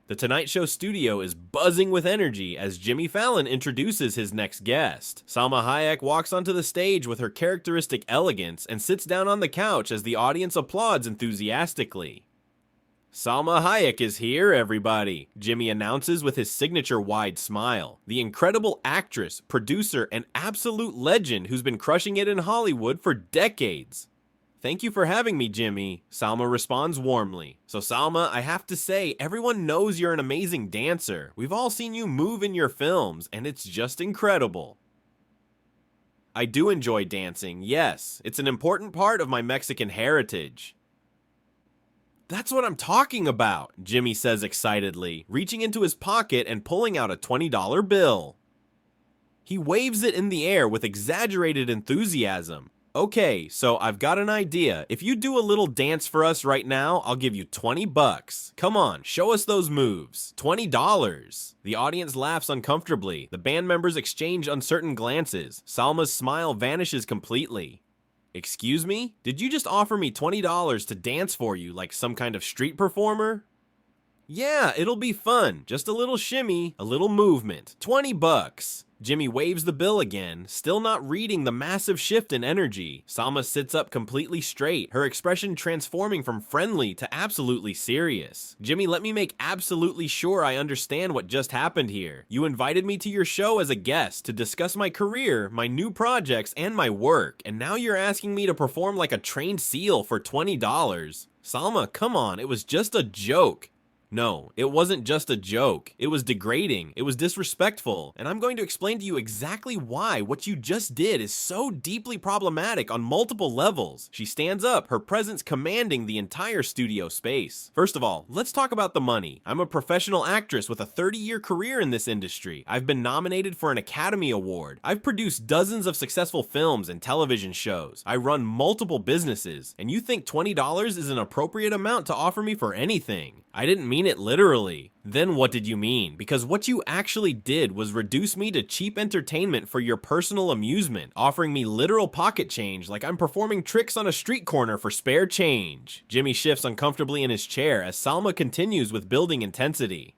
The Tonight Show studio is buzzing with energy as Jimmy Fallon introduces his next guest. Salma Hayek walks onto the stage with her characteristic elegance and sits down on the couch as the audience applauds enthusiastically. Salma Hayek is here, everybody, Jimmy announces with his signature wide smile. The incredible actress, producer, and absolute legend who's been crushing it in Hollywood for decades. Thank you for having me, Jimmy, Salma responds warmly. So Salma, I have to say, everyone knows you're an amazing dancer. We've all seen you move in your films, and it's just incredible. I do enjoy dancing, yes. It's an important part of my Mexican heritage. That's what I'm talking about, Jimmy says excitedly, reaching into his pocket and pulling out a $20 bill. He waves it in the air with exaggerated enthusiasm. Okay, so I've got an idea. If you do a little dance for us right now, I'll give you $20. Come on, show us those moves. $20. The audience laughs uncomfortably. The band members exchange uncertain glances. Salma's smile vanishes completely. Excuse me? Did you just offer me $20 to dance for you like some kind of street performer? Yeah, it'll be fun. Just a little shimmy, a little movement. $20. Jimmy waves the bill again, still not reading the massive shift in energy. Salma sits up completely straight, her expression transforming from friendly to absolutely serious. Jimmy, let me make absolutely sure I understand what just happened here. You invited me to your show as a guest to discuss my career, my new projects, and my work, and now you're asking me to perform like a trained seal for $20. Salma, come on, it was just a joke. No, it wasn't just a joke. It was degrading, it was disrespectful, and I'm going to explain to you exactly why what you just did is so deeply problematic on multiple levels. She stands up, her presence commanding the entire studio space. First of all, let's talk about the money. I'm a professional actress with a 30-year career in this industry. I've been nominated for an Academy Award. I've produced dozens of successful films and television shows. I run multiple businesses, and you think $20 is an appropriate amount to offer me for anything? I didn't mean it literally. Then what did you mean? Because what you actually did was reduce me to cheap entertainment for your personal amusement, offering me literal pocket change like I'm performing tricks on a street corner for spare change. Jimmy shifts uncomfortably in his chair as Salma continues with building intensity.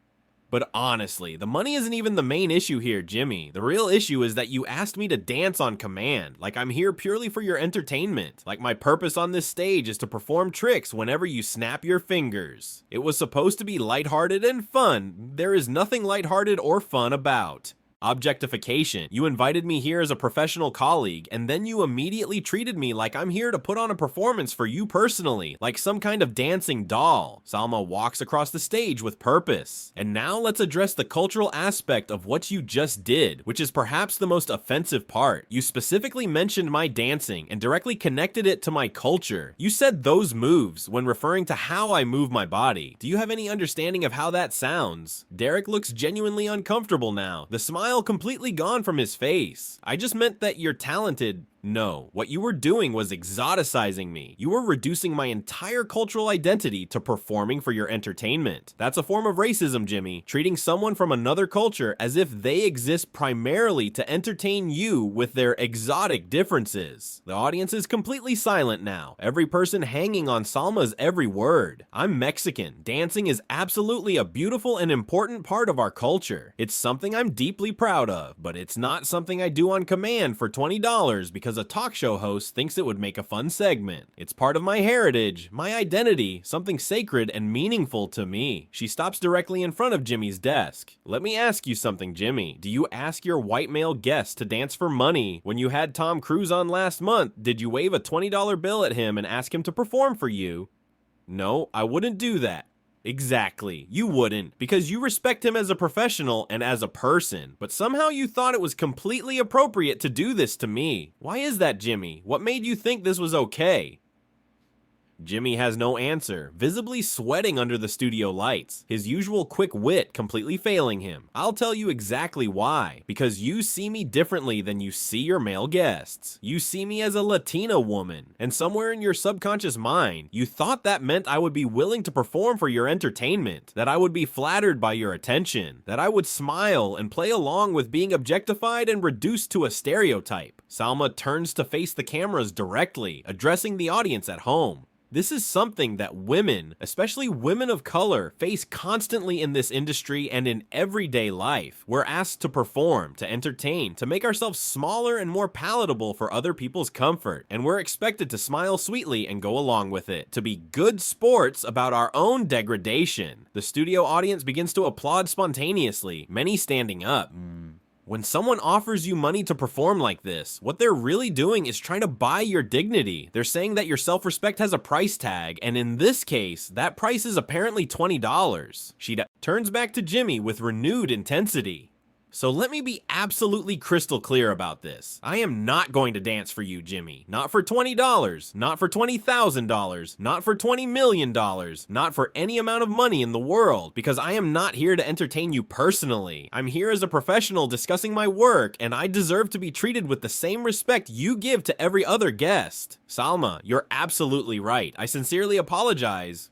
But honestly, the money isn't even the main issue here, Jimmy. The real issue is that you asked me to dance on command, like I'm here purely for your entertainment. Like my purpose on this stage is to perform tricks whenever you snap your fingers. It was supposed to be lighthearted and fun. There is nothing lighthearted or fun about. Objectification. You invited me here as a professional colleague, and then you immediately treated me like I'm here to put on a performance for you personally, like some kind of dancing doll. Salma walks across the stage with purpose. And now let's address the cultural aspect of what you just did, which is perhaps the most offensive part. You specifically mentioned my dancing and directly connected it to my culture. You said those moves when referring to how I move my body. Do you have any understanding of how that sounds? Derek looks genuinely uncomfortable now. The smile completely gone from his face. I just meant that you're talented. No, what you were doing was exoticizing me. You were reducing my entire cultural identity to performing for your entertainment. That's a form of racism, Jimmy, treating someone from another culture as if they exist primarily to entertain you with their exotic differences. The audience is completely silent now, every person hanging on Salma's every word. I'm Mexican. Dancing is absolutely a beautiful and important part of our culture. It's something I'm deeply proud of, but it's not something I do on command for $20 because a talk show host thinks it would make a fun segment. It's part of my heritage, my identity, something sacred and meaningful to me. She stops directly in front of Jimmy's desk. Let me ask you something, Jimmy. Do you ask your white male guests to dance for money? When you had Tom Cruise on last month, did you wave a $20 bill at him and ask him to perform for you? No, I wouldn't do that. Exactly, you wouldn't, because you respect him as a professional and as a person, but somehow you thought it was completely appropriate to do this to me. Why is that, Jimmy? What made you think this was okay? Jimmy has no answer, visibly sweating under the studio lights, his usual quick wit completely failing him. I'll tell you exactly why. Because you see me differently than you see your male guests. You see me as a Latina woman, and somewhere in your subconscious mind, you thought that meant I would be willing to perform for your entertainment, that I would be flattered by your attention, that I would smile and play along with being objectified and reduced to a stereotype. Salma turns to face the cameras directly, addressing the audience at home. This is something that women, especially women of color, face constantly in this industry and in everyday life. We're asked to perform, to entertain, to make ourselves smaller and more palatable for other people's comfort, and we're expected to smile sweetly and go along with it, to be good sports about our own degradation. The studio audience begins to applaud spontaneously, many standing up. When someone offers you money to perform like this, what they're really doing is trying to buy your dignity. They're saying that your self-respect has a price tag, and in this case, that price is apparently $20. She turns back to Jimmy with renewed intensity. So let me be absolutely crystal clear about this. I am not going to dance for you, Jimmy. Not for $20, not for $20,000, not for $20 million, not for any amount of money in the world, because I am not here to entertain you personally. I'm here as a professional discussing my work, and I deserve to be treated with the same respect you give to every other guest. Salma, you're absolutely right. I sincerely apologize.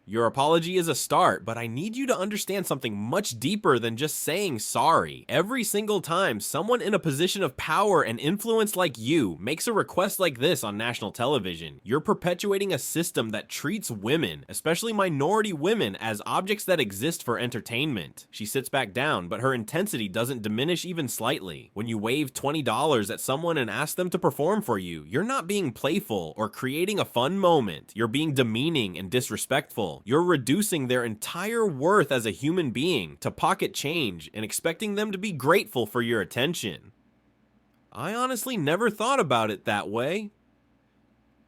Your apology is a start, but I need you to understand something much deeper than just saying sorry. Every single time someone in a position of power and influence like you makes a request like this on national television, you're perpetuating a system that treats women, especially minority women, as objects that exist for entertainment. She sits back down, but her intensity doesn't diminish even slightly. When you wave $20 at someone and ask them to perform for you, you're not being playful or creating a fun moment. You're being demeaning and disrespectful. You're reducing their entire worth as a human being to pocket change and expecting them to be grateful for your attention. I honestly never thought about it that way.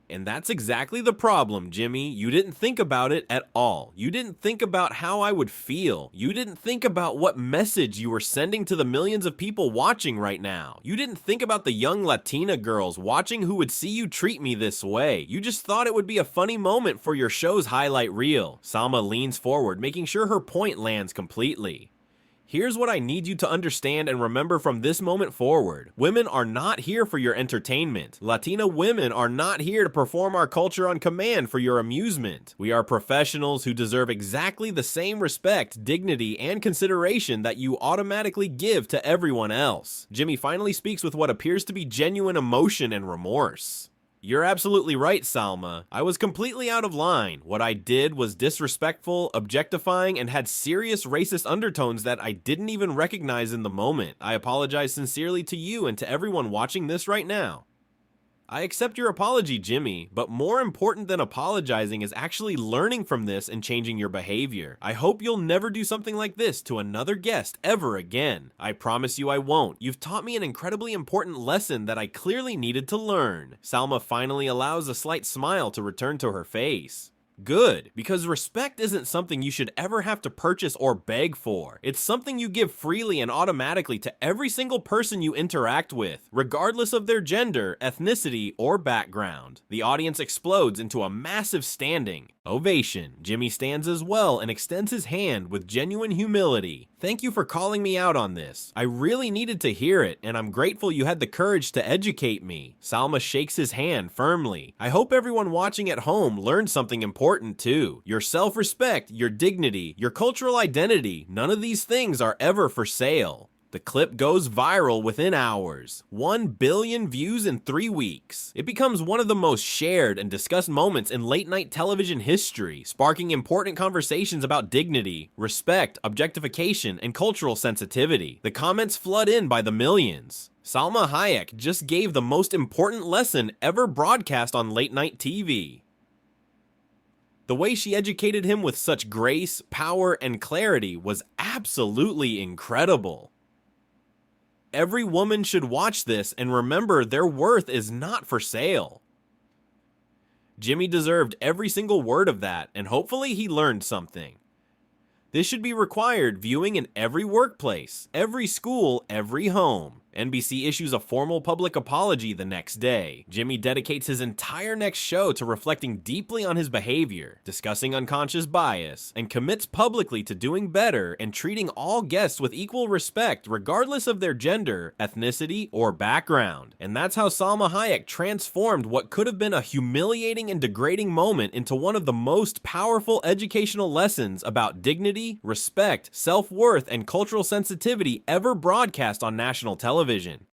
And that's exactly the problem, Jimmy. You didn't think about it at all. You didn't think about how I would feel. You didn't think about what message you were sending to the millions of people watching right now. You didn't think about the young Latina girls watching who would see you treat me this way. You just thought it would be a funny moment for your show's highlight reel. Salma leans forward, making sure her point lands completely. Here's what I need you to understand and remember from this moment forward. Women are not here for your entertainment. Latina women are not here to perform our culture on command for your amusement. We are professionals who deserve exactly the same respect, dignity, and consideration that you automatically give to everyone else. Jimmy finally speaks with what appears to be genuine emotion and remorse. You're absolutely right, Salma. I was completely out of line. What I did was disrespectful, objectifying, and had serious racist undertones that I didn't even recognize in the moment. I apologize sincerely to you and to everyone watching this right now. I accept your apology, Jimmy, but more important than apologizing is actually learning from this and changing your behavior. I hope you'll never do something like this to another guest ever again. I promise you I won't. You've taught me an incredibly important lesson that I clearly needed to learn. Salma finally allows a slight smile to return to her face. Good, because respect isn't something you should ever have to purchase or beg for. It's something you give freely and automatically to every single person you interact with, regardless of their gender, ethnicity, or background. The audience explodes into a massive standing ovation. Jimmy stands as well and extends his hand with genuine humility. Thank you for calling me out on this. I really needed to hear it, and I'm grateful you had the courage to educate me. Salma shakes his hand firmly. I hope everyone watching at home learned something important too. Your self-respect, your dignity, your cultural identity, none of these things are ever for sale. The clip goes viral within hours. 1 billion views in 3 weeks. It becomes one of the most shared and discussed moments in late-night television history, sparking important conversations about dignity, respect, objectification, and cultural sensitivity. The comments flood in by the millions. Salma Hayek just gave the most important lesson ever broadcast on late-night TV. The way she educated him with such grace, power, and clarity was absolutely incredible. Every woman should watch this and remember their worth is not for sale. Jimmy deserved every single word of that, and hopefully he learned something. This should be required viewing in every workplace, every school, every home. NBC issues a formal public apology the next day. Jimmy dedicates his entire next show to reflecting deeply on his behavior, discussing unconscious bias, and commits publicly to doing better and treating all guests with equal respect regardless of their gender, ethnicity, or background. And that's how Salma Hayek transformed what could have been a humiliating and degrading moment into one of the most powerful educational lessons about dignity, respect, self-worth, and cultural sensitivity ever broadcast on national television.